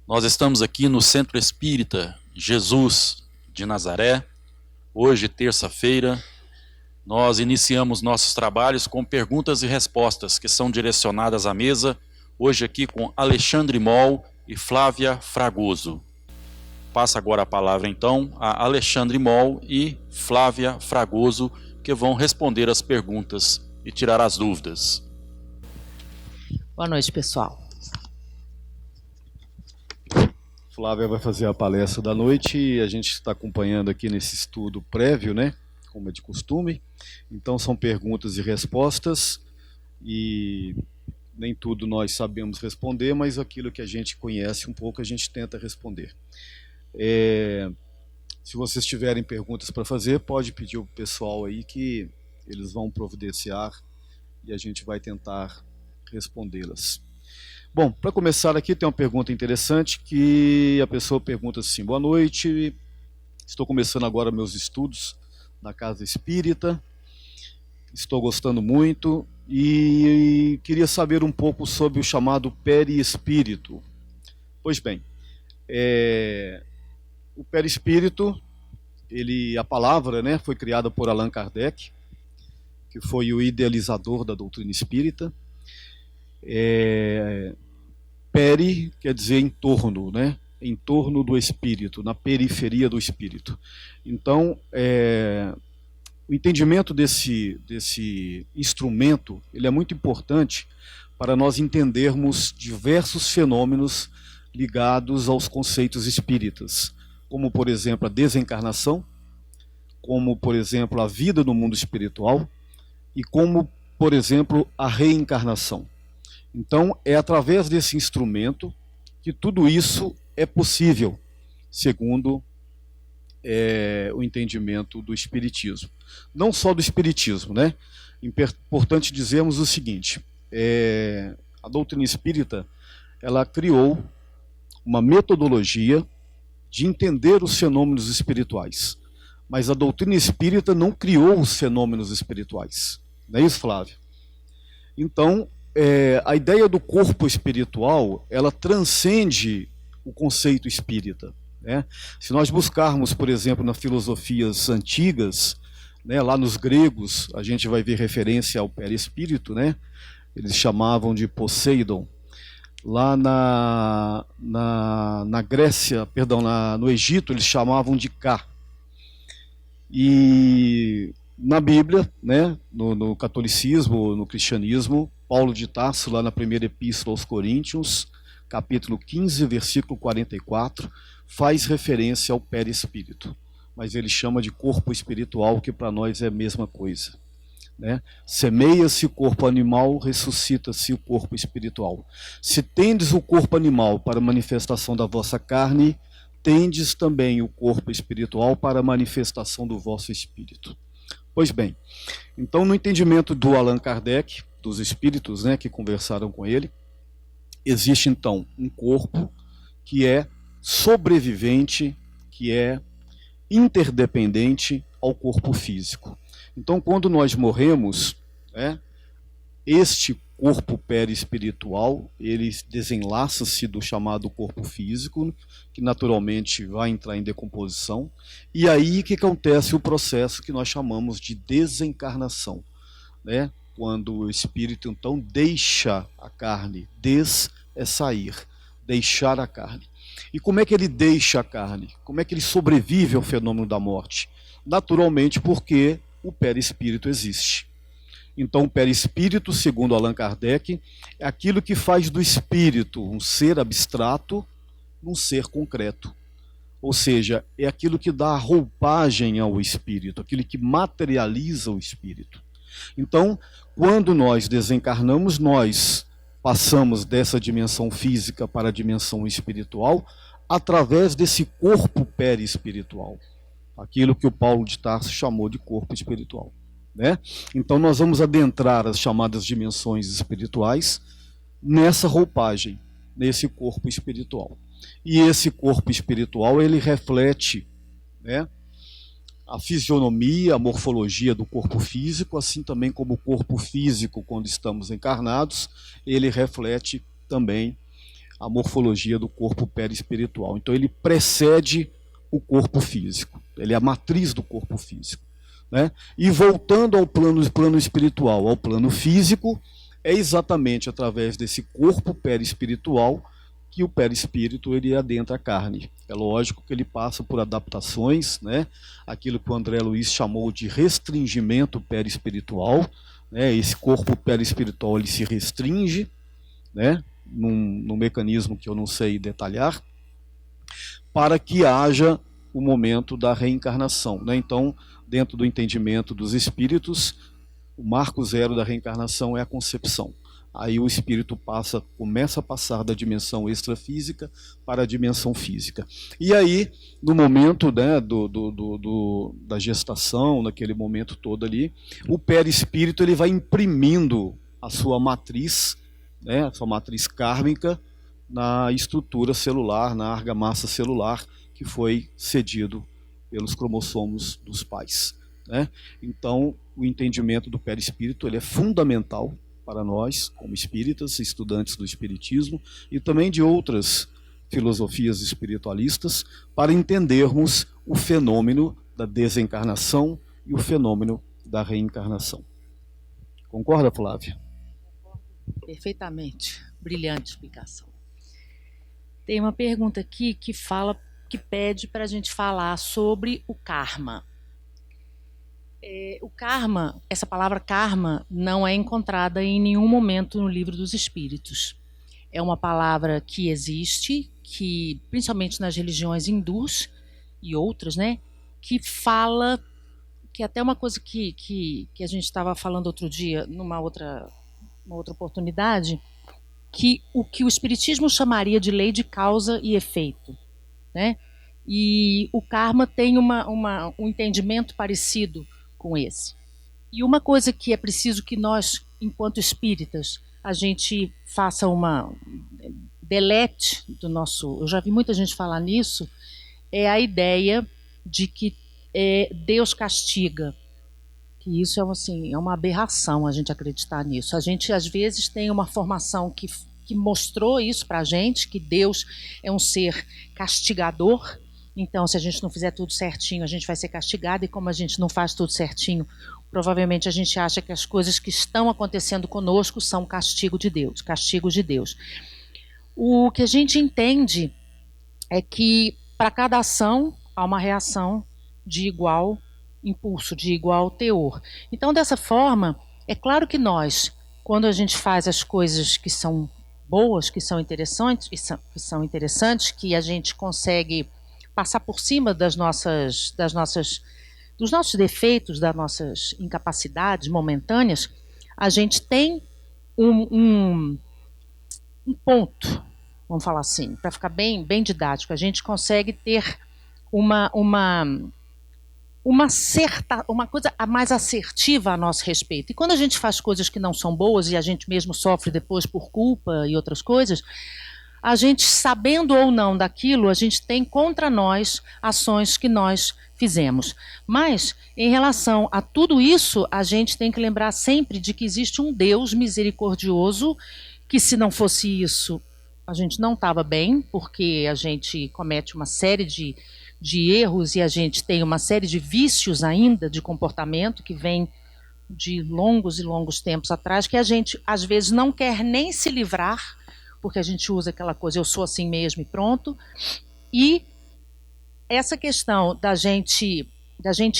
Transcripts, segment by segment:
Nós estamos aqui no Centro Espírita Jesus de Nazaré. Hoje, terça-feira, nós iniciamos nossos trabalhos com perguntas e respostas que são direcionadas à mesa, hoje aqui com Alexandre Moll e Flávia Fragoso. Passo agora a palavra então a Alexandre Moll e Flávia Fragoso, que vão responder as perguntas e tirar as dúvidas. Boa noite, pessoal. Flávia vai fazer a palestra da noite e a gente está acompanhando aqui nesse estudo prévio, né? Como é de costume. Então são perguntas e respostas e nem tudo nós sabemos responder, mas aquilo que a gente conhece um pouco a gente tenta responder. Se vocês tiverem perguntas para fazer, pode pedir ao pessoal aí que eles vão providenciar e a gente vai tentar respondê-las. Bom, para começar aqui tem uma pergunta interessante que a pessoa pergunta assim: boa noite, estou começando agora meus estudos na Casa Espírita, estou gostando muito e queria saber um pouco sobre o chamado perispírito. Pois bem, o perispírito, a palavra, né, foi criada por Allan Kardec, que foi o idealizador da doutrina espírita. Peri quer dizer em torno, né? Em torno do espírito, na periferia do espírito. Então, o entendimento desse instrumento, ele é muito importante para nós entendermos diversos fenômenos ligados aos conceitos espíritas, como, por exemplo, a desencarnação, como, por exemplo, a vida no mundo espiritual e como, por exemplo, a reencarnação. Então, é através desse instrumento que tudo isso é possível, segundo o entendimento do Espiritismo. Não só do Espiritismo, né? Importante dizermos o seguinte: a doutrina espírita, ela criou uma metodologia de entender os fenômenos espirituais, mas a doutrina espírita não criou os fenômenos espirituais. Não é isso, Flávio? Então, a ideia do corpo espiritual, ela transcende o conceito espírita, né? Se nós buscarmos, por exemplo, nas filosofias antigas, né, lá nos gregos, a gente vai ver referência ao perispírito, né? Eles chamavam de Poseidon. Lá na Grécia, perdão, no Egito, eles chamavam de Ka. E na Bíblia, né, no catolicismo, no cristianismo, Paulo de Tarso, lá na primeira epístola aos Coríntios, capítulo 15, versículo 44, faz referência ao perispírito, mas ele chama de corpo espiritual, que para nós é a mesma coisa, né? Semeia-se o corpo animal, ressuscita-se o corpo espiritual. Se tendes o corpo animal para manifestação da vossa carne, tendes também o corpo espiritual para manifestação do vosso espírito. Pois bem, então no entendimento do Allan Kardec, dos espíritos, né, que conversaram com ele, existe então um corpo que é sobrevivente, que é interdependente ao corpo físico. Então, quando nós morremos, né, este corpo perispiritual, ele desenlaça-se do chamado corpo físico, que naturalmente vai entrar em decomposição, e aí que acontece o processo que nós chamamos de desencarnação, né? Quando o espírito então deixa a carne, sair, deixar a carne. E como é que ele deixa a carne? Como é que ele sobrevive ao fenômeno da morte? Naturalmente porque o perispírito existe. Então o perispírito, segundo Allan Kardec, é aquilo que faz do espírito um ser abstrato, um ser concreto. Ou seja, é aquilo que dá roupagem ao espírito, aquilo que materializa o espírito. Então, quando nós desencarnamos, nós passamos dessa dimensão física para a dimensão espiritual através desse corpo perispiritual, aquilo que o Paulo de Tarso chamou de corpo espiritual, né? Então nós vamos adentrar as chamadas dimensões espirituais nessa roupagem, nesse corpo espiritual. E esse corpo espiritual, ele reflete, né, a fisionomia, a morfologia do corpo físico, assim também como o corpo físico, quando estamos encarnados, ele reflete também a morfologia do corpo perispiritual. Então ele precede o corpo físico, ele é a matriz do corpo físico, né? E voltando ao plano espiritual, ao plano físico, é exatamente através desse corpo perispiritual que o perispírito ele adentra a carne. É lógico que ele passa por adaptações, né? Aquilo que o André Luiz chamou de restringimento perispiritual, né? Esse corpo perispiritual ele se restringe, né? Num mecanismo que eu não sei detalhar, para que haja o momento da reencarnação, né? Então, dentro do entendimento dos espíritos, o marco zero da reencarnação é a concepção. Aí o espírito começa a passar da dimensão extrafísica para a dimensão física. E aí, no momento, né, da gestação, naquele momento todo ali, o perispírito ele vai imprimindo a sua matriz, né, a sua matriz kármica, na estrutura celular, na argamassa celular, que foi cedido pelos cromossomos dos pais, né? Então, o entendimento do perispírito ele é fundamental para nós, como espíritas, estudantes do espiritismo, e também de outras filosofias espiritualistas, para entendermos o fenômeno da desencarnação e o fenômeno da reencarnação. Concorda, Flávia? Perfeitamente. Brilhante explicação. Tem uma pergunta aqui que pede para a gente falar sobre o karma. O karma, essa palavra karma, não é encontrada em nenhum momento no Livro dos Espíritos. É uma palavra que existe, que principalmente nas religiões hindus e outras, né, que fala, que até uma coisa que a gente estava falando outro dia, numa outra oportunidade, que o Espiritismo chamaria de lei de causa e efeito, né? E o karma tem um entendimento parecido com esse. E uma coisa que é preciso que nós, enquanto espíritas, a gente faça uma delete do nosso... Eu já vi muita gente falar nisso, é a ideia de que Deus castiga. Que isso é uma aberração a gente acreditar nisso. A gente, às vezes, tem uma formação que mostrou isso para a gente, que Deus é um ser castigador. Então, se a gente não fizer tudo certinho, a gente vai ser castigado, e como a gente não faz tudo certinho, provavelmente a gente acha que as coisas que estão acontecendo conosco são castigos de Deus. O que a gente entende é que para cada ação há uma reação de igual impulso, de igual teor. Então, dessa forma, é claro que nós, quando a gente faz as coisas que são boas, que são interessantes, que a gente consegue passar por cima dos nossos defeitos, das nossas incapacidades momentâneas, a gente tem um ponto, vamos falar assim, para ficar bem didático, a gente consegue ter uma coisa mais assertiva a nosso respeito. E quando a gente faz coisas que não são boas e a gente mesmo sofre depois por culpa e outras coisas, a gente, sabendo ou não daquilo, a gente tem contra nós ações que nós fizemos. Mas, em relação a tudo isso, a gente tem que lembrar sempre de que existe um Deus misericordioso, que se não fosse isso, a gente não estava bem, porque a gente comete uma série de erros e a gente tem uma série de vícios ainda de comportamento que vem de longos e longos tempos atrás, que a gente, às vezes, não quer nem se livrar, porque a gente usa aquela coisa, eu sou assim mesmo e pronto. E essa questão da gente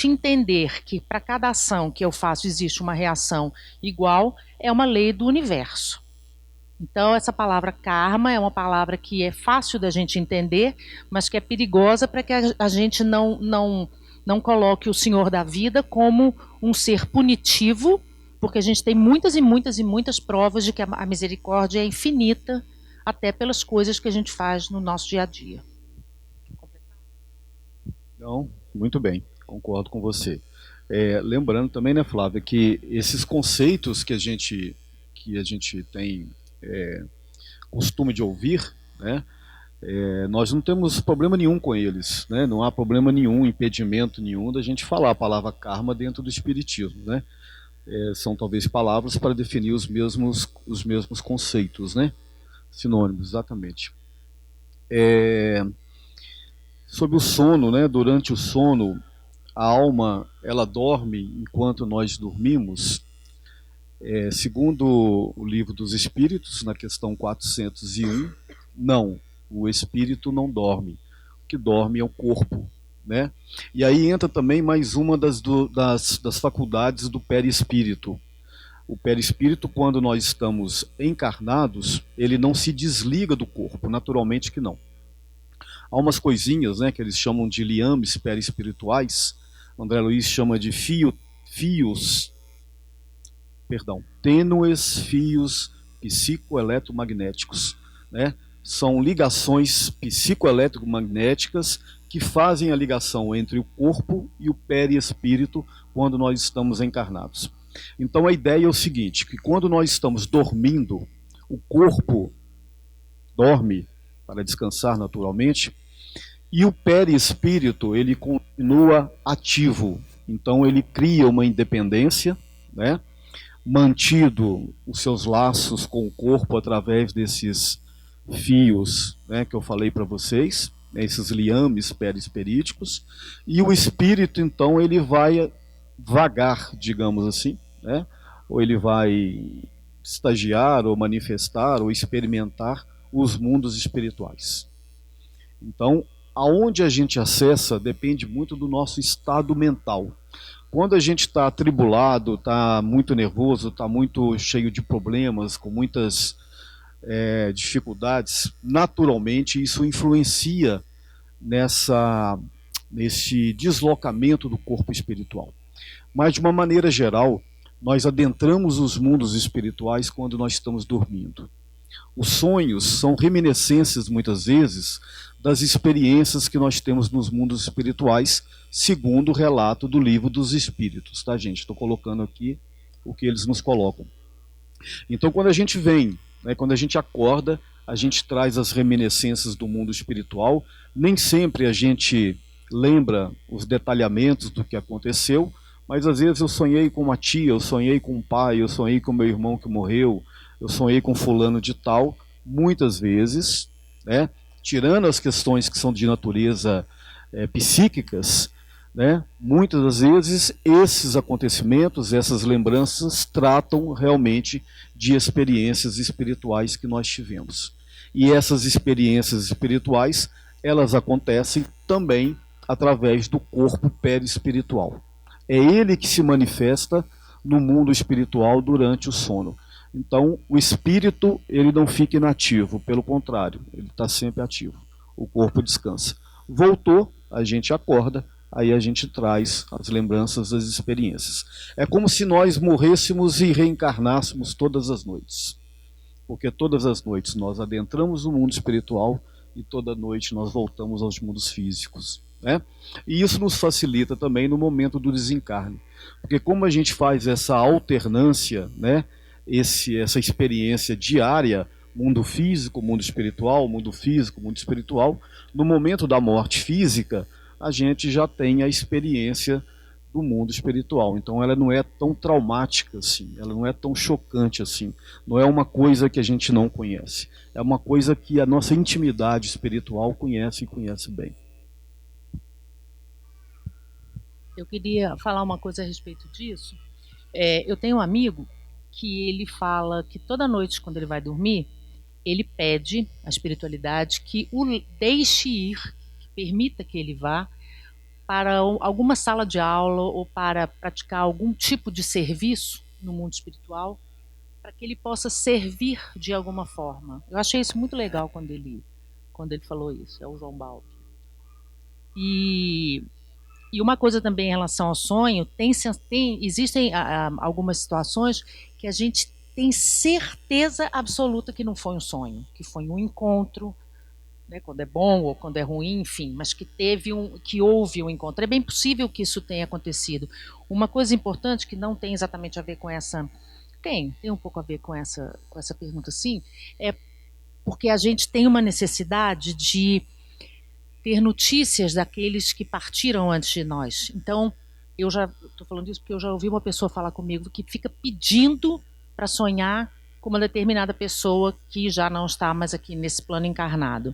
entender que para cada ação que eu faço existe uma reação igual, é uma lei do universo. Então, essa palavra karma é uma palavra que é fácil da gente entender, mas que é perigosa para que a gente não coloque o Senhor da vida como um ser punitivo, porque a gente tem muitas e muitas e muitas provas de que a misericórdia é infinita, até pelas coisas que a gente faz no nosso dia a dia. Não, muito bem, concordo com você. Lembrando também, né, Flávia, que esses conceitos que a gente tem costume de ouvir, né, nós não temos problema nenhum com eles, né, não há problema nenhum, impedimento nenhum da gente falar a palavra karma dentro do espiritismo, né? São talvez palavras para definir os mesmos conceitos, né? Sinônimos, exatamente. Sobre o sono, né? Durante o sono, a alma ela dorme enquanto nós dormimos. Segundo o Livro dos Espíritos, na questão 401, não, o espírito não dorme. O que dorme é o corpo, né? E aí entra também mais uma das faculdades do perispírito. O perispírito, quando nós estamos encarnados, ele não se desliga do corpo, naturalmente que não. Há umas coisinhas, né, que eles chamam de liames perispirituais. O André Luiz chama de tênues fios psicoeletromagnéticos, né? São ligações psicoeletromagnéticas que fazem a ligação entre o corpo e o perispírito quando nós estamos encarnados. Então a ideia é o seguinte, que quando nós estamos dormindo, o corpo dorme para descansar naturalmente, e o perispírito ele continua ativo. Então ele cria uma independência, né? Mantido os seus laços com o corpo através desses fios, né, que eu falei para vocês, né, esses liames perispiríticos, e o espírito então ele vai vagar, digamos assim, né? Ou ele vai estagiar, ou manifestar, ou experimentar os mundos espirituais. Então, aonde a gente acessa depende muito do nosso estado mental. Quando a gente está atribulado, está muito nervoso, está muito cheio de problemas, com muitas dificuldades, naturalmente isso influencia nesse deslocamento do corpo espiritual. Mas, de uma maneira geral, nós adentramos os mundos espirituais quando nós estamos dormindo. Os sonhos são reminiscências, muitas vezes, das experiências que nós temos nos mundos espirituais, segundo o relato do Livro dos Espíritos, tá, gente? Estou colocando aqui o que eles nos colocam. Então, quando a gente vem, né, quando a gente acorda, a gente traz as reminiscências do mundo espiritual. Nem sempre a gente lembra os detalhamentos do que aconteceu, mas às vezes eu sonhei com uma tia, eu sonhei com um pai, eu sonhei com meu irmão que morreu, eu sonhei com fulano de tal, muitas vezes, né, tirando as questões que são de natureza psíquicas, né, muitas das vezes esses acontecimentos, essas lembranças tratam realmente de experiências espirituais que nós tivemos. E essas experiências espirituais, elas acontecem também através do corpo perispiritual. É ele que se manifesta no mundo espiritual durante o sono. Então, o espírito ele não fica inativo, pelo contrário, ele está sempre ativo. O corpo descansa. Voltou, a gente acorda, aí a gente traz as lembranças das experiências. É como se nós morrêssemos e reencarnássemos todas as noites. Porque todas as noites nós adentramos o mundo espiritual e toda noite nós voltamos aos mundos físicos, né? E isso nos facilita também no momento do desencarne. Porque como a gente faz essa alternância, né? Essa experiência diária, mundo físico, mundo espiritual, mundo físico, mundo espiritual, no momento da morte física, a gente já tem a experiência do mundo espiritual. Então ela não é tão traumática assim, ela não é tão chocante assim, não é uma coisa que a gente não conhece, é uma coisa que a nossa intimidade espiritual conhece e conhece bem. Eu queria falar uma coisa a respeito disso. Eu tenho um amigo que ele fala que toda noite, quando ele vai dormir, ele pede à espiritualidade que o deixe ir, que permita que ele vá para alguma sala de aula ou para praticar algum tipo de serviço no mundo espiritual, para que ele possa servir de alguma forma. Eu achei isso muito legal quando ele falou isso, é o João Balbi. E uma coisa também em relação ao sonho, existem algumas situações que a gente tem certeza absoluta que não foi um sonho, que foi um encontro, né, quando é bom ou quando é ruim, enfim, mas que houve um encontro. É bem possível que isso tenha acontecido. Uma coisa importante que não tem exatamente a ver com essa... Tem um pouco a ver com essa pergunta, sim, é porque a gente tem uma necessidade de ter notícias daqueles que partiram antes de nós. Então, eu já estou falando isso porque eu já ouvi uma pessoa falar comigo que fica pedindo para sonhar com uma determinada pessoa que já não está mais aqui nesse plano encarnado.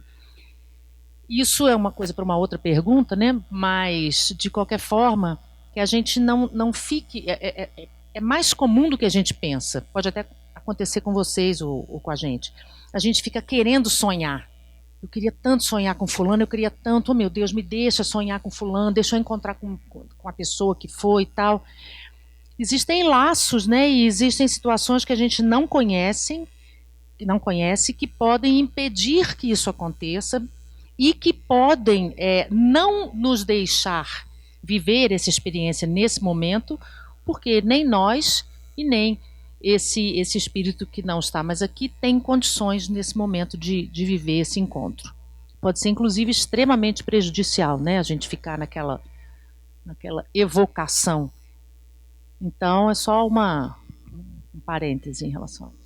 Isso é uma coisa para uma outra pergunta, né? Mas, de qualquer forma, que a gente não fique... É mais comum do que a gente pensa. Pode até acontecer com vocês ou com a gente. A gente fica querendo sonhar. Eu queria tanto sonhar com fulano, eu queria tanto, oh meu Deus, me deixa sonhar com fulano, deixa eu encontrar com a pessoa que foi e tal. Existem laços, né? E existem situações que a gente não conhece, que podem impedir que isso aconteça e que podem não nos deixar viver essa experiência nesse momento, porque nem nós e nem esse espírito que não está mais aqui tem condições nesse momento de viver esse encontro. Pode ser, inclusive, extremamente prejudicial, né? A gente ficar naquela evocação. Então, é só um parêntese em relação a isso.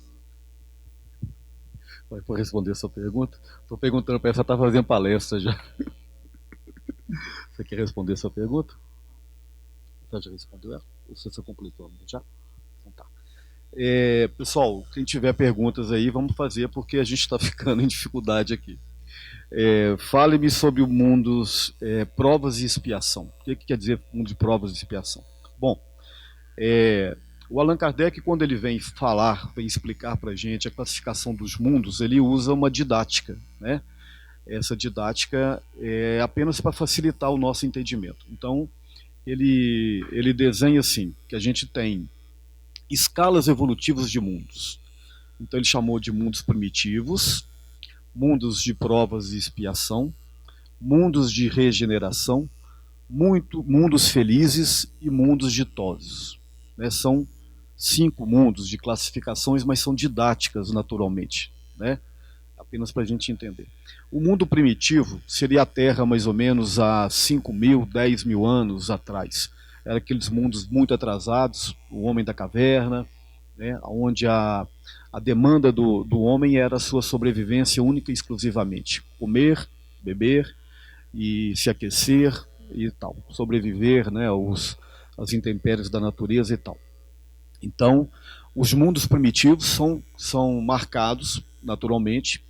Vou responder a sua pergunta. Estou perguntando para ela se ela está fazendo palestra já. Você quer responder a sua pergunta? Então, já respondeu ela? Ou você completou já? Então tá. Pessoal, quem tiver perguntas aí, vamos fazer, porque a gente está ficando em dificuldade aqui. Fale-me sobre o mundo provas e expiação. O que quer dizer mundo de provas e expiação? Bom, o Allan Kardec, quando ele vem explicar para a gente a classificação dos mundos, ele usa uma didática, né? Essa didática é apenas para facilitar o nosso entendimento. Então, ele desenha assim, que a gente tem escalas evolutivas de mundos. Então ele chamou de mundos primitivos, mundos de provas e expiação, mundos de regeneração, mundos felizes e mundos ditosos. Né? São 5 mundos de classificações, mas são didáticas naturalmente, né? Apenas para a gente entender. O mundo primitivo seria a Terra mais ou menos há 5.000, 10.000 anos atrás. Eram aqueles mundos muito atrasados, o homem da caverna, né, onde a demanda do homem era a sua sobrevivência única e exclusivamente. Comer, beber e se aquecer e tal. Sobreviver, né, às intempéries da natureza e tal. Então, os mundos primitivos são marcados, naturalmente,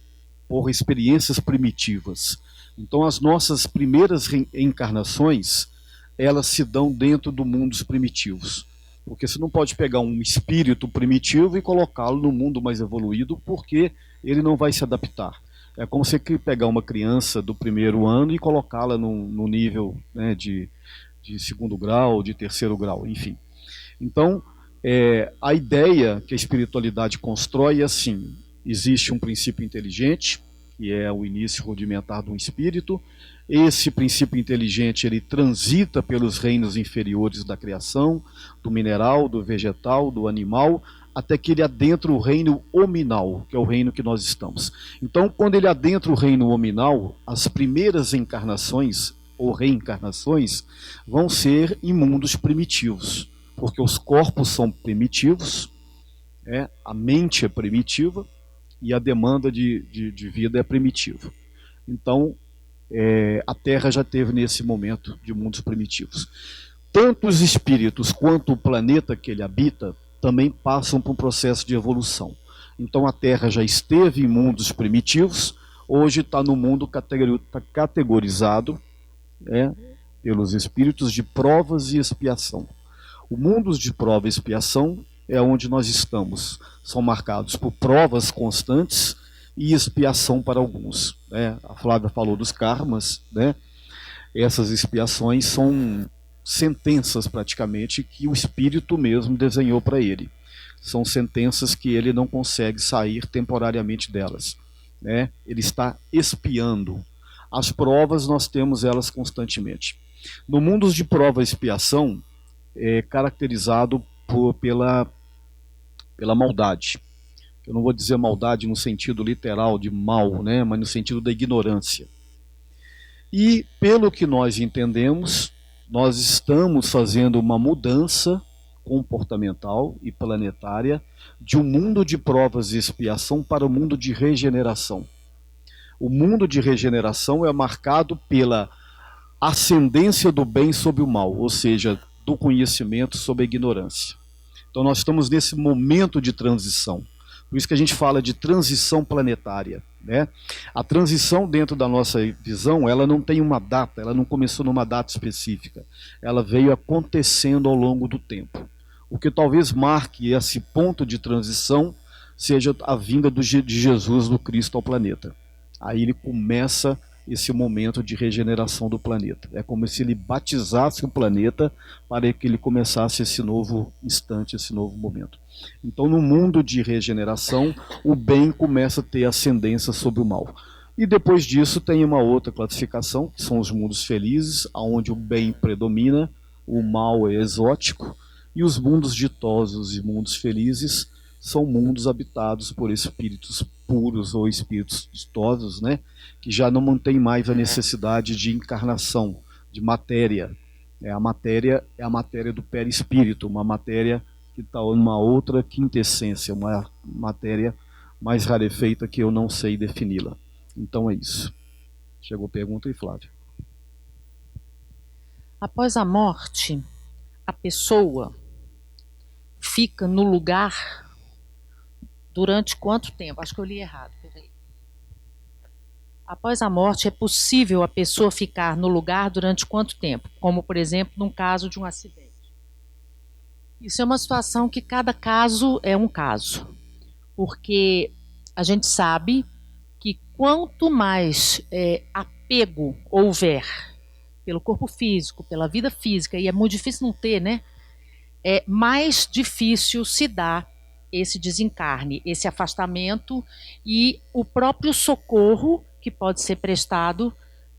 por experiências primitivas. Então, as nossas primeiras reencarnações, elas se dão dentro do mundos primitivos. Porque você não pode pegar um espírito primitivo e colocá-lo no mundo mais evoluído, porque ele não vai se adaptar. É como você pegar uma criança do primeiro ano e colocá-la no nível, né, de segundo grau, de terceiro grau, enfim. Então, a ideia que a espiritualidade constrói é assim: existe um princípio inteligente, que é o início rudimentar de um espírito. Esse princípio inteligente, ele transita pelos reinos inferiores da criação, do mineral, do vegetal, do animal, até que ele adentra o reino hominal, que é o reino que nós estamos. Então, quando ele adentra o reino hominal, as primeiras encarnações ou reencarnações vão ser em mundos primitivos, porque os corpos são primitivos, a mente é primitiva e a demanda de vida é primitiva. Então, a Terra já teve nesse momento de mundos primitivos. Tanto os espíritos quanto o planeta que ele habita também passam por um processo de evolução. Então a Terra já esteve em mundos primitivos, hoje está no mundo categorizado pelos espíritos de provas e expiação. O mundo de prova e expiação é onde nós estamos. São marcados por provas constantes e expiação para alguns. Né? A Flávia falou dos karmas, né? Essas expiações são sentenças praticamente que o espírito mesmo desenhou para ele. São sentenças que ele não consegue sair temporariamente delas. Né? Ele está expiando. As provas nós temos elas constantemente. No mundo de prova e expiação é caracterizado pela maldade. Eu não vou dizer maldade no sentido literal de mal, né, mas no sentido da ignorância. E, pelo que nós entendemos, nós estamos fazendo uma mudança comportamental e planetária de um mundo de provas e expiação para o mundo de regeneração. O mundo de regeneração é marcado pela ascendência do bem sobre o mal, ou seja, do conhecimento sobre a ignorância. Então nós estamos nesse momento de transição. Por isso que a gente fala de transição planetária. né? A transição dentro da nossa visão, ela não tem uma data, ela não começou numa data específica, ela veio acontecendo ao longo do tempo. O que talvez marque esse ponto de transição seja a vinda de Jesus, do Cristo, ao planeta. Aí ele começa esse momento de regeneração do planeta. É como se ele batizasse o planeta para que ele começasse esse novo instante, esse novo momento. Então, no mundo de regeneração, o bem começa a ter ascendência sobre o mal. E depois disso tem uma outra classificação, que são os mundos felizes, onde o bem predomina, o mal é exótico, e os mundos ditosos e mundos felizes são mundos habitados por espíritos puros ou espíritos ditosos, né, que já não mantêm mais a necessidade de encarnação, de matéria. A matéria é a matéria do perispírito, uma matéria que está numa outra quintessência, uma matéria mais rarefeita que eu não sei defini-la. Então é isso. Chegou a pergunta aí, Flávio. Após a morte, a pessoa fica no lugar durante quanto tempo? Acho que eu li errado. Peraí. Após a morte, é possível a pessoa ficar no lugar durante quanto tempo? Como, por exemplo, num caso de um acidente. Isso é uma situação que cada caso é um caso. Porque a gente sabe que quanto mais apego houver pelo corpo físico, pela vida física, e é muito difícil não ter, né? É mais difícil se dá esse desencarne, esse afastamento e o próprio socorro que pode ser prestado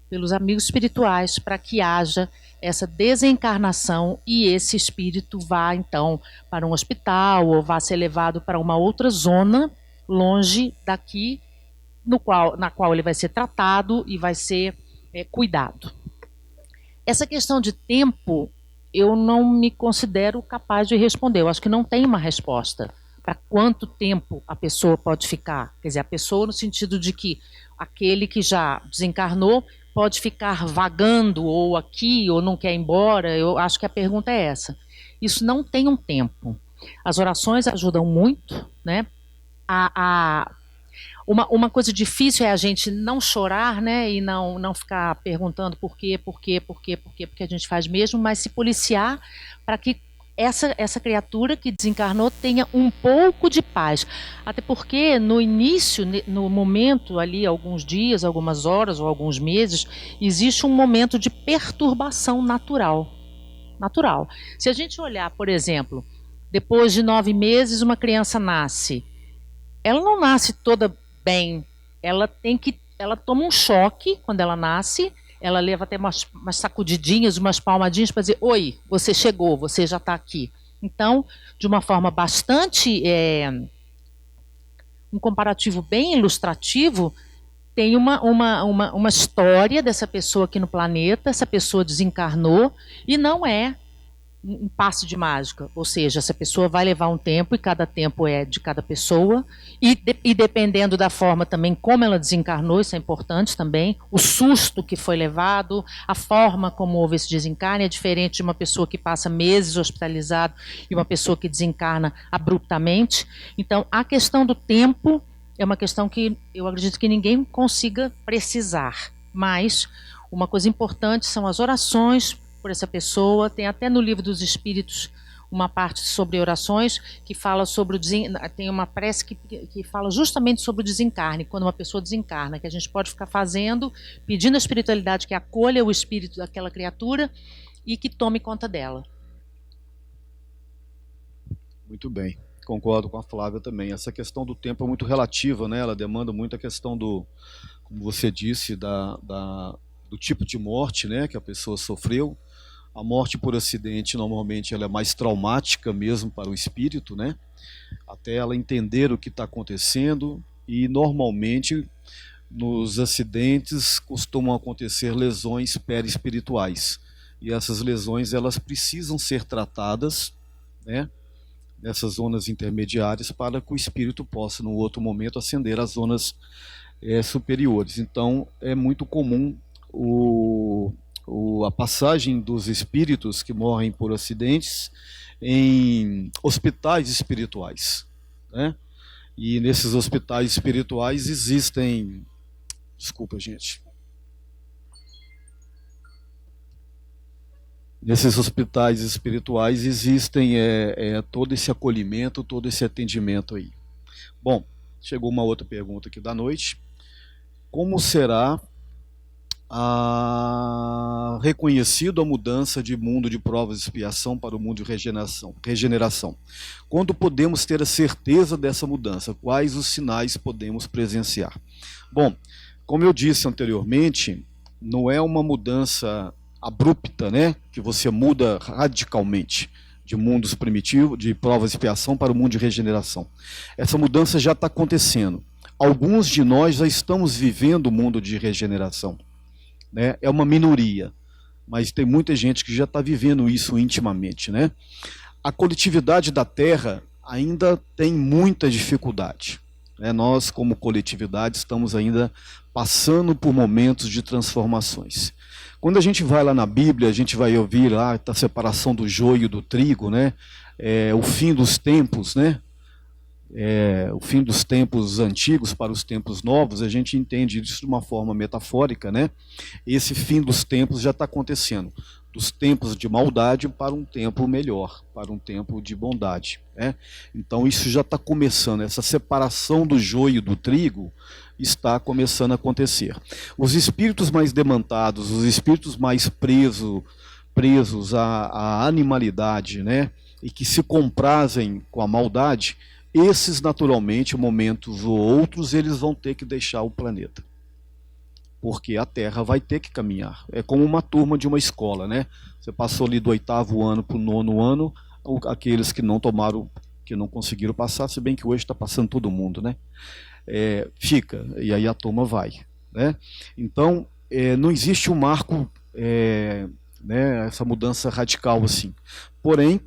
pelos amigos espirituais para que haja essa desencarnação e esse espírito vá então para um hospital ou vá ser levado para uma outra zona longe daqui, na qual ele vai ser tratado e vai ser cuidado. Essa questão de tempo eu não me considero capaz de responder. Eu acho que não tem uma resposta para quanto tempo a pessoa pode ficar. Quer dizer, a pessoa no sentido de que aquele que já desencarnou pode ficar vagando ou aqui ou não quer ir embora. Eu acho que a pergunta é essa. Isso não tem um tempo. As orações ajudam muito, né? Uma coisa difícil é a gente não chorar, né, e não ficar perguntando por quê, porque a gente faz mesmo, mas se policiar para que essa criatura que desencarnou tenha um pouco de paz. Até porque no início, no momento ali, alguns dias, algumas horas ou alguns meses, existe um momento de perturbação natural. Se a gente olhar, por exemplo, depois de 9 meses uma criança nasce, ela não nasce toda bem, ela toma um choque quando ela nasce, ela leva até umas sacudidinhas, umas palmadinhas para dizer, oi, você chegou, você já está aqui. Então, de uma forma bastante, um comparativo bem ilustrativo, tem uma história dessa pessoa aqui no planeta, essa pessoa desencarnou e não é um passe de mágica, ou seja, essa pessoa vai levar um tempo e cada tempo é de cada pessoa e dependendo da forma também como ela desencarnou, isso é importante também, o susto que foi levado, a forma como houve esse desencarne é diferente de uma pessoa que passa meses hospitalizado e uma pessoa que desencarna abruptamente. Então a questão do tempo é uma questão que eu acredito que ninguém consiga precisar, mas uma coisa importante são as orações por essa pessoa. Tem até no Livro dos Espíritos uma parte sobre orações que fala sobre tem uma prece que fala justamente sobre o desencarne, quando uma pessoa desencarna, que a gente pode ficar fazendo, pedindo a espiritualidade que acolha o espírito daquela criatura e que tome conta dela. Muito bem, concordo com a Flávia também. Essa questão do tempo é muito relativa, né? Ela demanda muito a questão do, como você disse, do tipo de morte, né, que a pessoa sofreu. A morte por acidente, normalmente, ela é mais traumática mesmo para o espírito, né? Até ela entender o que está acontecendo. E, normalmente, nos acidentes costumam acontecer lesões perispirituais. E essas lesões, elas precisam ser tratadas, né, nessas zonas intermediárias para que o espírito possa, no outro momento, ascender às zonas superiores. Então, é muito comum a passagem dos espíritos que morrem por acidentes em hospitais espirituais, né? E nesses hospitais espirituais existem... Desculpa, gente. Nesses hospitais espirituais existem todo esse acolhimento, todo esse atendimento aí. Bom, chegou uma outra pergunta aqui da noite. Como será reconhecido a mudança de mundo de provas e expiação para o mundo de regeneração? Quando podemos ter a certeza dessa mudança? Quais os sinais podemos presenciar? Bom, como eu disse anteriormente, não é uma mudança abrupta, né, que você muda radicalmente de mundos primitivos, de provas e expiação para o mundo de regeneração. Essa mudança já está acontecendo. Alguns de nós já estamos vivendo o mundo de regeneração, né? É uma minoria, mas tem muita gente que já está vivendo isso intimamente, né? A coletividade da Terra ainda tem muita dificuldade, né? Nós, como coletividade, estamos ainda passando por momentos de transformações. Quando a gente vai lá na Bíblia, a gente vai ouvir lá a separação do joio do trigo, né? O fim dos tempos, né? O fim dos tempos antigos para os tempos novos, a gente entende isso de uma forma metafórica, né? Esse fim dos tempos já está acontecendo, dos tempos de maldade para um tempo melhor, para um tempo de bondade, né? Então isso já está começando, essa separação do joio do trigo está começando a acontecer. Os espíritos mais demandados, os espíritos mais presos à animalidade, né? E que se comprazem com a maldade, esses naturalmente, momentos ou outros, eles vão ter que deixar o planeta. Porque a Terra vai ter que caminhar. É como uma turma de uma escola, né? Você passou ali do 8º ano para o 9º ano, aqueles que não tomaram, que não conseguiram passar, se bem que hoje está passando todo mundo, né? Fica, e aí a turma vai, né? Então, não existe um marco, né, essa mudança radical assim. Porém,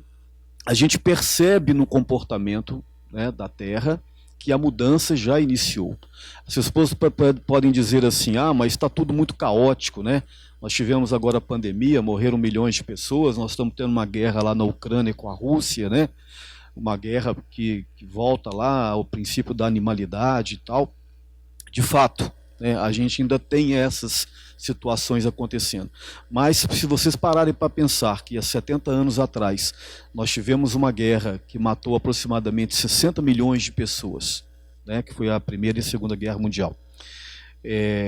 a gente percebe no comportamento, né, da Terra que a mudança já iniciou. As pessoas podem dizer assim, mas está tudo muito caótico, né? Nós tivemos agora a pandemia, morreram milhões de pessoas, nós estamos tendo uma guerra lá na Ucrânia com a Rússia, né? Uma guerra que volta lá ao princípio da animalidade e tal. De fato, né, a gente ainda tem essas situações acontecendo. Mas se vocês pararem para pensar que há 70 anos atrás nós tivemos uma guerra que matou aproximadamente 60 milhões de pessoas, né, que foi a Primeira e a Segunda Guerra Mundial.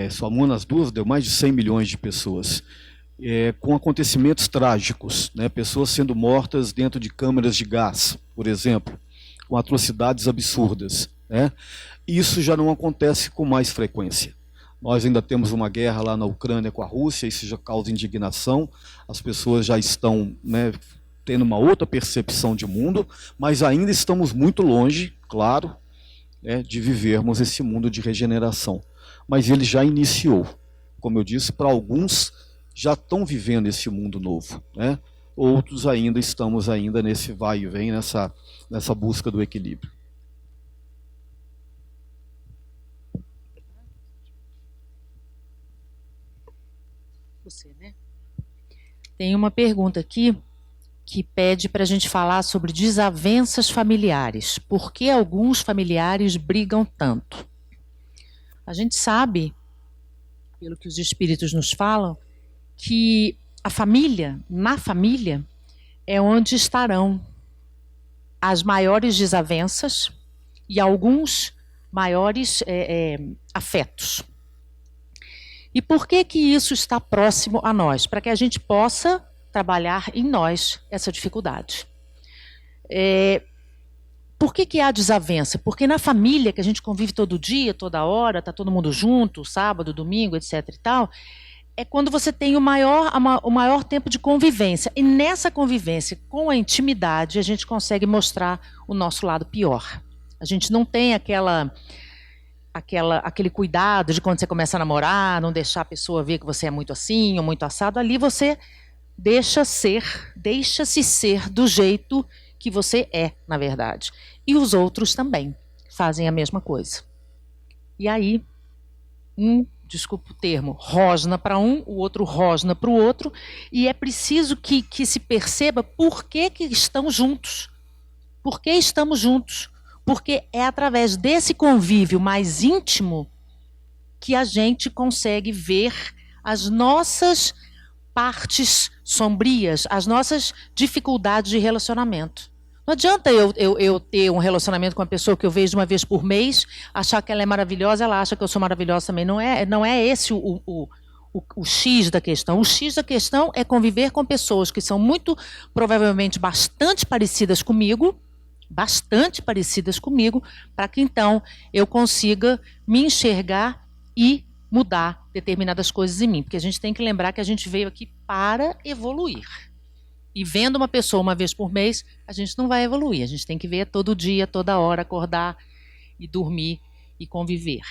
Somando as duas, deu mais de 100 milhões de pessoas. Com acontecimentos trágicos, né, pessoas sendo mortas dentro de câmaras de gás, por exemplo, com atrocidades absurdas, né? Isso já não acontece com mais frequência. Nós ainda temos uma guerra lá na Ucrânia com a Rússia, isso já causa indignação, as pessoas já estão, né, tendo uma outra percepção de mundo, mas ainda estamos muito longe, claro, né, de vivermos esse mundo de regeneração. Mas ele já iniciou. Como eu disse, para alguns já estão vivendo esse mundo novo, né? Outros ainda estamos ainda nesse vai e vem, nessa busca do equilíbrio. Você, né? Tem uma pergunta aqui que pede para a gente falar sobre desavenças familiares. Por que alguns familiares brigam tanto? A gente sabe, pelo que os espíritos nos falam, que a família, na família, é onde estarão as maiores desavenças e alguns maiores afetos. E por que que isso está próximo a nós? Para que a gente possa trabalhar em nós essa dificuldade. Por que há desavença? Porque na família, que a gente convive todo dia, toda hora, está todo mundo junto, sábado, domingo, etc. e tal, é quando você tem o maior tempo de convivência. E nessa convivência, com a intimidade, a gente consegue mostrar o nosso lado pior. A gente não tem aquele cuidado de quando você começa a namorar, não deixar a pessoa ver que você é muito assim ou muito assado. Ali você deixa-se ser do jeito que você é, na verdade. E os outros também fazem a mesma coisa. E aí, desculpa o termo, rosna para um, o outro rosna para o outro, e é preciso que se perceba por que estão juntos. Por que estamos juntos? Porque é através desse convívio mais íntimo que a gente consegue ver as nossas partes sombrias, as nossas dificuldades de relacionamento. Não adianta eu ter um relacionamento com uma pessoa que eu vejo uma vez por mês, achar que ela é maravilhosa, ela acha que eu sou maravilhosa também. Não é esse o X da questão. O X da questão é conviver com pessoas que são muito, provavelmente, bastante parecidas comigo, para que então eu consiga me enxergar e mudar determinadas coisas em mim. Porque a gente tem que lembrar que a gente veio aqui para evoluir. E vendo uma pessoa uma vez por mês, a gente não vai evoluir. A gente tem que ver todo dia, toda hora, acordar e dormir e conviver.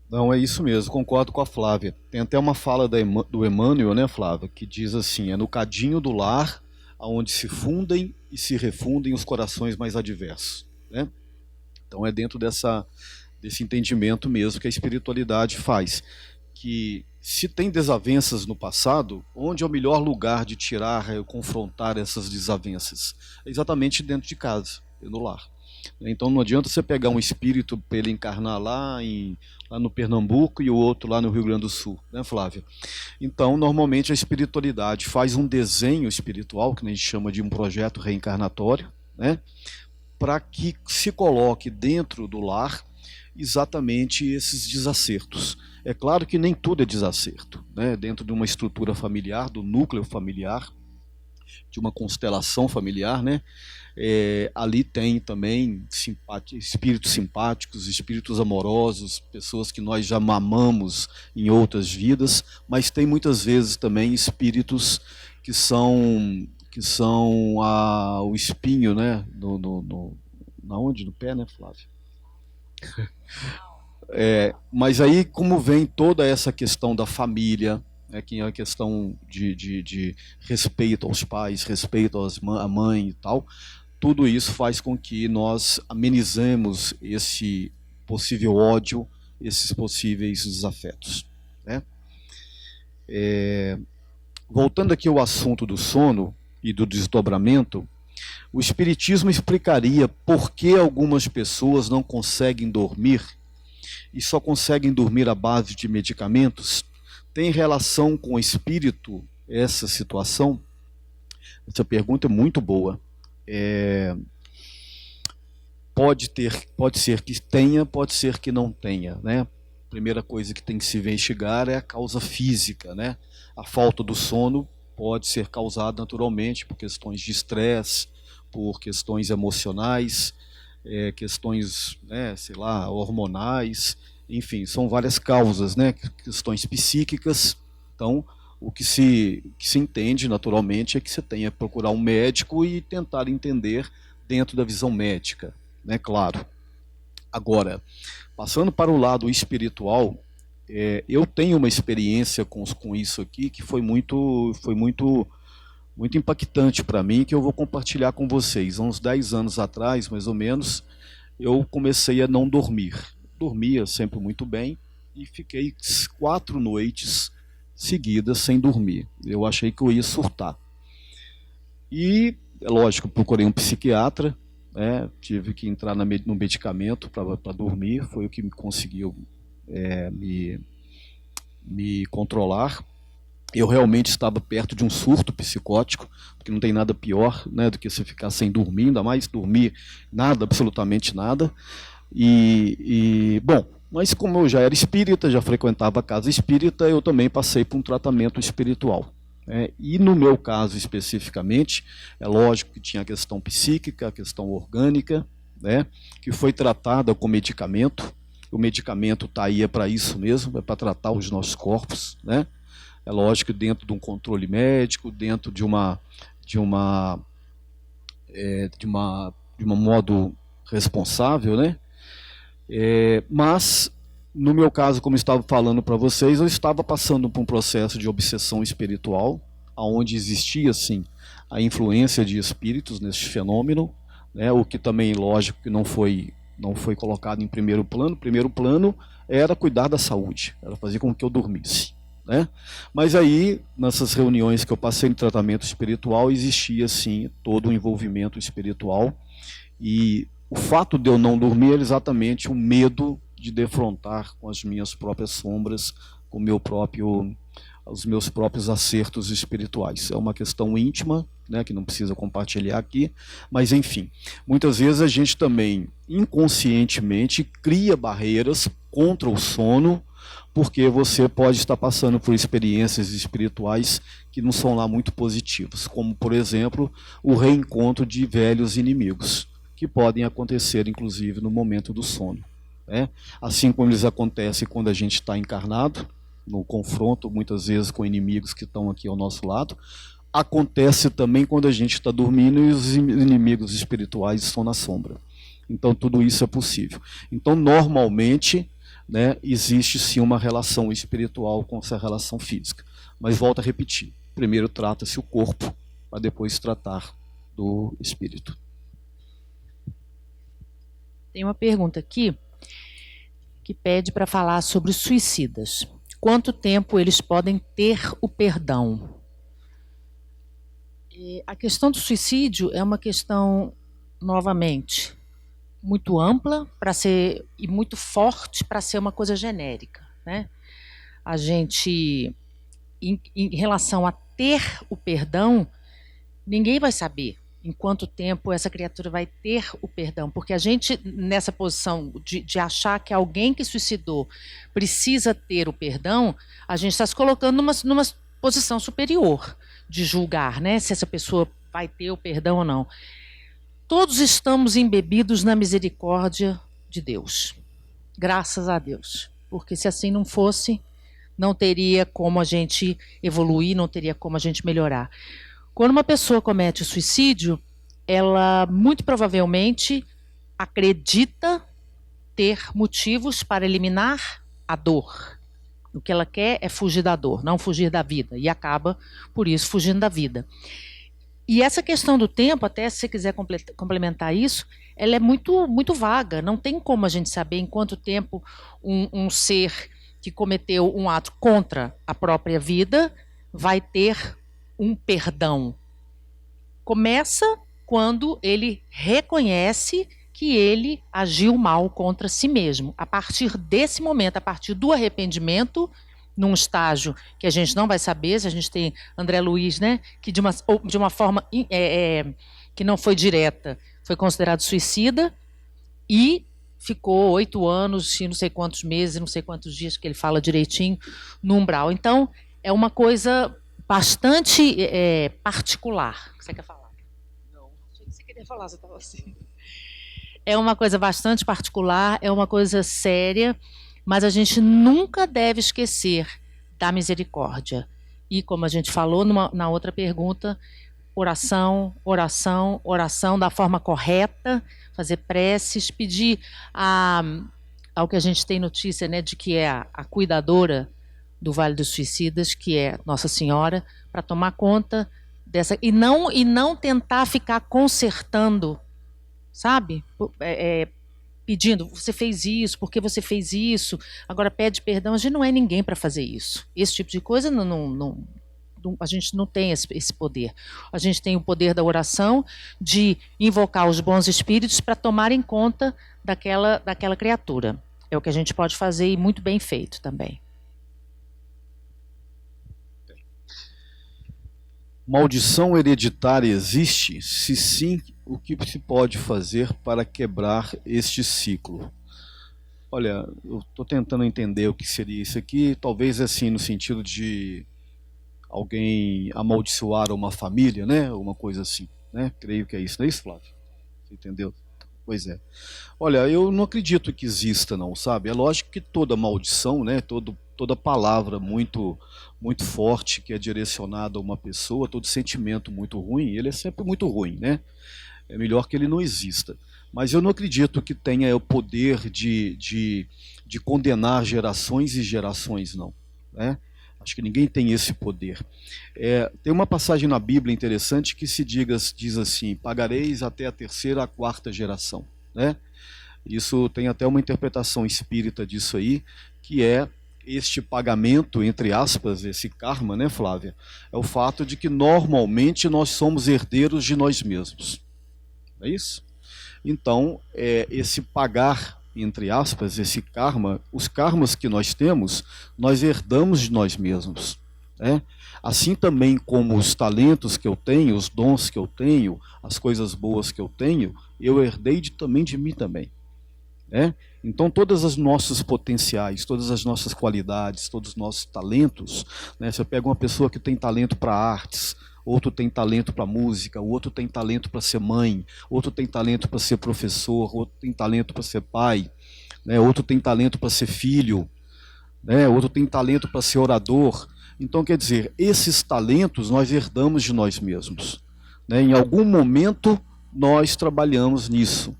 Não, é isso mesmo, concordo com a Flávia. Tem até uma fala do Emmanuel, né, Flávia, que diz assim: é no cadinho do lar aonde se fundem e se refundem os corações mais adversos, né? Então é dentro desse entendimento mesmo que a espiritualidade faz, que se tem desavenças no passado, onde é o melhor lugar de tirar, confrontar essas desavenças? É exatamente dentro de casa, no lar. Então não adianta você pegar um espírito para ele encarnar lá no Pernambuco e o outro lá no Rio Grande do Sul, né, Flávia? Então, normalmente a espiritualidade faz um desenho espiritual, que a gente chama de um projeto reencarnatório, né, para que se coloque dentro do lar exatamente esses desacertos. É claro que nem tudo é desacerto, né? Dentro de uma estrutura familiar, do núcleo familiar, de uma constelação familiar, né? Ali tem também espíritos simpáticos, espíritos amorosos, pessoas que nós já mamamos em outras vidas, mas tem muitas vezes também espíritos que são o espinho, né? No pé, né, Flávio? Mas aí, como vem toda essa questão da família, que é a questão de respeito aos pais, respeito à mãe e tal, tudo isso faz com que nós amenizemos esse possível ódio, esses possíveis desafetos, né? Voltando aqui ao assunto do sono e do desdobramento, o Espiritismo explicaria por que algumas pessoas não conseguem dormir e só conseguem dormir à base de medicamentos. Tem relação com o espírito essa situação? Essa pergunta é muito boa. Pode ser que tenha, pode ser que não tenha, né? Primeira coisa que tem que se investigar é a causa física, né? A falta do sono pode ser causada naturalmente por questões de estresse, por questões emocionais, questões, sei lá, hormonais, enfim, são várias causas, né? Questões psíquicas. Então, o que se entende naturalmente é que você tenha que procurar um médico e tentar entender dentro da visão médica, né? Claro. Agora, passando para o lado espiritual, eu tenho uma experiência com isso aqui que foi muito impactante para mim, que eu vou compartilhar com vocês. Há uns 10 anos atrás, mais ou menos, eu comecei a não dormir. Dormia sempre muito bem e fiquei 4 noites seguidas sem dormir. Eu achei que eu ia surtar. E, é lógico, procurei um psiquiatra, tive que entrar no medicamento para dormir, foi o que me conseguiu me controlar. Eu realmente estava perto de um surto psicótico, porque não tem nada pior, né, do que você ficar sem dormir, ainda mais dormir nada, absolutamente nada. Bom, mas como eu já era espírita, já frequentava a casa espírita, eu também passei por um tratamento espiritual. E no meu caso especificamente, é lógico que tinha a questão psíquica, a questão orgânica, né, que foi tratada com medicamento. O medicamento está aí para isso mesmo, é para tratar os nossos corpos, né? É lógico que dentro de um controle médico, dentro de um modo responsável, né? Mas, no meu caso, como eu estava falando para vocês, eu estava passando por um processo de obsessão espiritual, onde existia, sim, a influência de espíritos nesse fenômeno, né? O que também, lógico, que não foi colocado em primeiro plano. O primeiro plano era cuidar da saúde, era fazer com que eu dormisse, né? Mas aí, nessas reuniões que eu passei no tratamento espiritual, existia, sim, todo um envolvimento espiritual. E o fato de eu não dormir era exatamente o medo de defrontar com as minhas próprias sombras, com os meus próprios acertos espirituais. É uma questão íntima, né, que não precisa compartilhar aqui, mas enfim, muitas vezes a gente também inconscientemente cria barreiras contra o sono, porque você pode estar passando por experiências espirituais que não são lá muito positivas, como, por exemplo, o reencontro de velhos inimigos, que podem acontecer, inclusive, no momento do sono, né? Assim como eles acontecem quando a gente está encarnado, no confronto, muitas vezes, com inimigos que estão aqui ao nosso lado, acontece também quando a gente está dormindo e os inimigos espirituais estão na sombra. Então, tudo isso é possível. Então, normalmente, né, existe sim uma relação espiritual com essa relação física. Mas volto a repetir, primeiro trata-se o corpo, para depois tratar do espírito. Tem uma pergunta aqui que pede para falar sobre os suicidas. Quanto tempo eles podem ter o perdão? A questão do suicídio é uma questão, novamente, muito ampla para ser e muito forte para ser uma coisa genérica, né? A gente, em relação a ter o perdão, ninguém vai saber em quanto tempo essa criatura vai ter o perdão, porque a gente, nessa posição de achar que alguém que suicidou precisa ter o perdão, a gente está se colocando numa posição superior de julgar, né, se essa pessoa vai ter o perdão ou não. Todos estamos embebidos na misericórdia de Deus, graças a Deus, porque se assim não fosse, não teria como a gente evoluir, não teria como a gente melhorar. Quando uma pessoa comete o suicídio, ela muito provavelmente acredita ter motivos para eliminar a dor. O que ela quer é fugir da dor, não fugir da vida, e acaba, por isso, fugindo da vida. E essa questão do tempo, até se você quiser complementar isso, ela é muito, muito vaga, não tem como a gente saber em quanto tempo um ser que cometeu um ato contra a própria vida vai ter um perdão. Começa quando ele reconhece que ele agiu mal contra si mesmo. A partir desse momento, a partir do arrependimento, num estágio que a gente não vai saber, se a gente tem André Luiz, né, que de uma forma que não foi direta, foi considerado suicida e ficou 8 anos e não sei quantos meses, não sei quantos dias, que ele fala direitinho, no umbral. Então, é uma coisa bastante particular. Você quer falar? Não. Achei que você queria falar, você estava assim. É uma coisa bastante particular, é uma coisa séria, mas a gente nunca deve esquecer da misericórdia. E, como a gente falou na outra pergunta, oração, oração, oração da forma correta, fazer preces, pedir ao que a gente tem notícia, né, de que é a cuidadora do Vale dos Suicidas, que é Nossa Senhora, para tomar conta dessa e não tentar ficar consertando, sabe? Pedindo, você fez isso, por que você fez isso? Agora pede perdão. A gente não é ninguém para fazer isso. Esse tipo de coisa a gente não tem esse poder. A gente tem o poder da oração, de invocar os bons espíritos para tomarem conta daquela criatura. É o que a gente pode fazer e muito bem feito também. Maldição hereditária existe? Se sim, o que se pode fazer para quebrar este ciclo? Olha, eu estou tentando entender o que seria isso aqui, talvez assim no sentido de alguém amaldiçoar uma família, né? Uma coisa assim, né? Creio que é isso, não é isso, Flávio? Você entendeu? Pois é. Olha, eu não acredito que exista, não, sabe? É lógico que toda maldição, né? Toda palavra muito forte que é direcionada a uma pessoa, todo sentimento muito ruim, ele é sempre muito ruim, né? É melhor que ele não exista. Mas eu não acredito que tenha o poder de condenar gerações e gerações, não, né? Acho que ninguém tem esse poder. Tem uma passagem na Bíblia interessante que diz assim: pagareis até a 3ª, a 4ª geração, né? Isso tem até uma interpretação espírita disso aí, que este pagamento, entre aspas, esse karma, né, Flávia? É o fato de que normalmente nós somos herdeiros de nós mesmos. É isso? Então, esse pagar, entre aspas, esse karma, os karmas que nós temos, nós herdamos de nós mesmos. Né? Assim também como os talentos que eu tenho, os dons que eu tenho, as coisas boas que eu tenho, eu herdei também de mim também. Né? Então, todos os nossos potenciais, todas as nossas qualidades, todos os nossos talentos, né? Você pega uma pessoa que tem talento para artes, outro tem talento para música, o outro tem talento para ser mãe, outro tem talento para ser professor, outro tem talento para ser pai, né? Outro tem talento para ser filho, né? Outro tem talento para ser orador. Então, quer dizer, esses talentos nós herdamos de nós mesmos. Né? Em algum momento, nós trabalhamos nisso.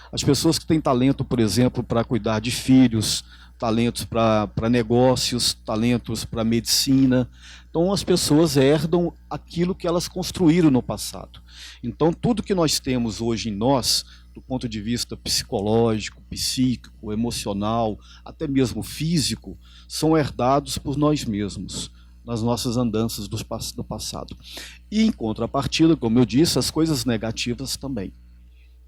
As pessoas que têm talento, por exemplo, para cuidar de filhos, talentos para negócios, talentos para medicina. Então, as pessoas herdam aquilo que elas construíram no passado. Então, tudo que nós temos hoje em nós, do ponto de vista psicológico, psíquico, emocional, até mesmo físico, são herdados por nós mesmos, nas nossas andanças do passado. E, em contrapartida, como eu disse, as coisas negativas também.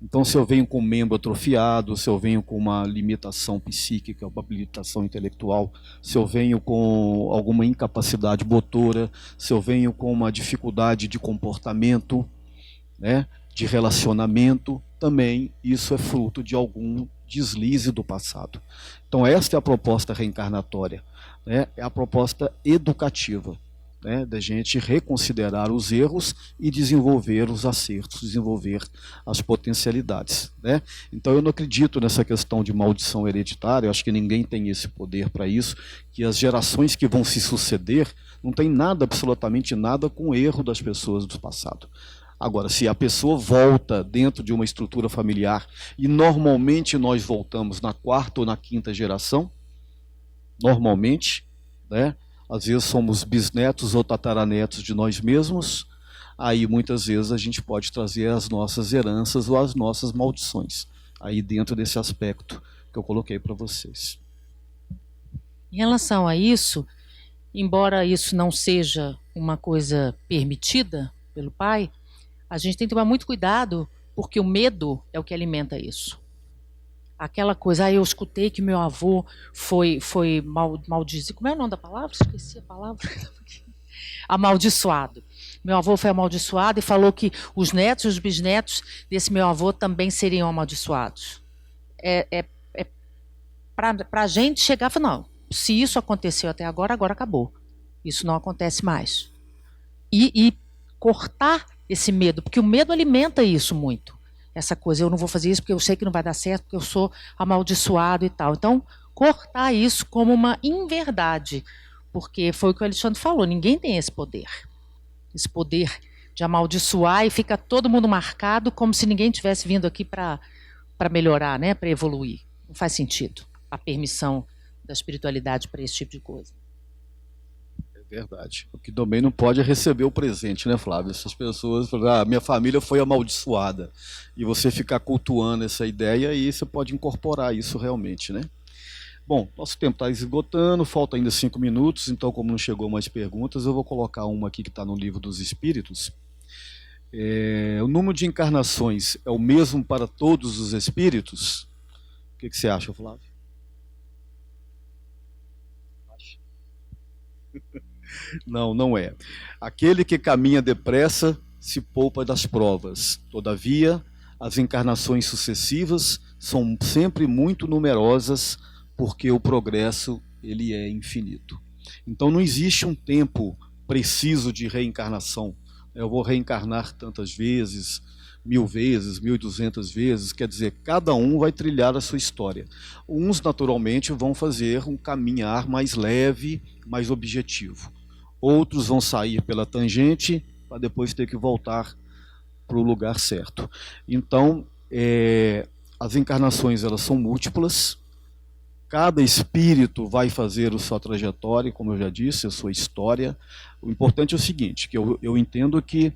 Então, se eu venho com um membro atrofiado, se eu venho com uma limitação psíquica, uma limitação intelectual, se eu venho com alguma incapacidade motora, se eu venho com uma dificuldade de comportamento, né, de relacionamento, também isso é fruto de algum deslize do passado. Então, esta é a proposta reencarnatória, né, é a proposta educativa. Né, da gente reconsiderar os erros e desenvolver os acertos, desenvolver as potencialidades. Né? Então eu não acredito nessa questão de maldição hereditária, eu acho que ninguém tem esse poder para isso, que as gerações que vão se suceder não tem nada, absolutamente nada, com o erro das pessoas do passado. Agora, se a pessoa volta dentro de uma estrutura familiar, e normalmente nós voltamos na quarta ou na quinta geração, normalmente, né? Às vezes somos bisnetos ou tataranetos de nós mesmos, aí muitas vezes a gente pode trazer as nossas heranças ou as nossas maldições, aí dentro desse aspecto que eu coloquei para vocês. Em relação a isso, embora isso não seja uma coisa permitida pelo pai, a gente tem que tomar muito cuidado, porque o medo é o que alimenta isso. Aquela coisa, eu escutei que meu avô foi maldizido. Como é o nome da palavra? Esqueci a palavra. Amaldiçoado. Meu avô foi amaldiçoado e falou que os netos e os bisnetos desse meu avô também seriam amaldiçoados. Para a gente chegar e falar, não, se isso aconteceu até agora, agora acabou. Isso não acontece mais. E cortar esse medo, porque o medo alimenta isso muito. Essa coisa, eu não vou fazer isso porque eu sei que não vai dar certo, porque eu sou amaldiçoado e tal. Então, cortar isso como uma inverdade, porque foi o que o Alexandre falou, ninguém tem esse poder de amaldiçoar e fica todo mundo marcado como se ninguém tivesse vindo aqui para melhorar, né, para evoluir. Não faz sentido a permissão da espiritualidade para esse tipo de coisa. Verdade. O que também não pode é receber o presente, né, Flávio? Essas pessoas falam, minha família foi amaldiçoada. E você ficar cultuando essa ideia, e você pode incorporar isso realmente, né? Bom, nosso tempo está esgotando, falta ainda 5 minutos, então como não chegou mais perguntas, eu vou colocar uma aqui que está no Livro dos Espíritos. O número de encarnações é o mesmo para todos os espíritos? O que você acha, Flávio? Não, não é. Aquele que caminha depressa se poupa das provas. Todavia, as encarnações sucessivas são sempre muito numerosas, porque o progresso ele é infinito. Então não existe um tempo preciso de reencarnação. Eu vou reencarnar tantas vezes, 1000 vezes, 1200 vezes, quer dizer, cada um vai trilhar a sua história. Uns, naturalmente, vão fazer um caminhar mais leve, mais objetivo. Outros vão sair pela tangente para depois ter que voltar para o lugar certo. Então, as encarnações elas são múltiplas, cada espírito vai fazer a sua trajetória, como eu já disse, a sua história. O importante é o seguinte, que eu entendo que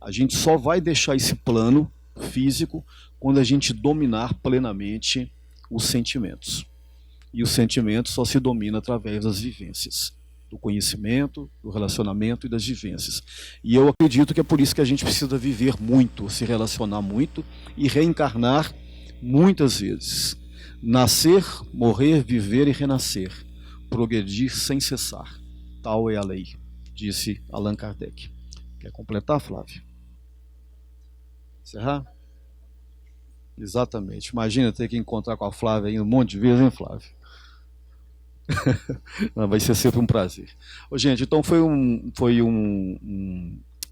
a gente só vai deixar esse plano físico quando a gente dominar plenamente os sentimentos. E o sentimento só se domina através das vivências, do conhecimento, do relacionamento e das vivências. E eu acredito que é por isso que a gente precisa viver muito, se relacionar muito e reencarnar muitas vezes. Nascer, morrer, viver e renascer, progredir sem cessar. Tal é a lei, disse Allan Kardec. Quer completar, Flávio? Encerrar? Exatamente. Imagina ter que encontrar com a Flávia aí um monte de vezes, hein, Flávio? Vai ser sempre um prazer. Ô, gente, então foi um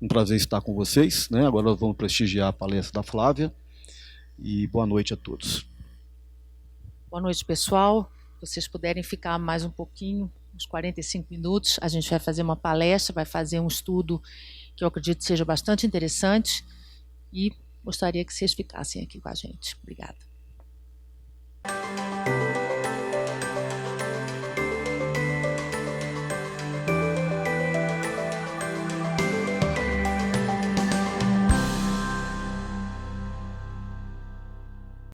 prazer estar com vocês, né? Agora nós vamos prestigiar a palestra da Flávia. E boa noite a todos. Boa noite, pessoal. Se vocês puderem ficar mais um pouquinho, uns 45 minutos, a gente vai fazer uma palestra, vai fazer um estudo que eu acredito seja bastante interessante e gostaria que vocês ficassem aqui com a gente. Obrigada.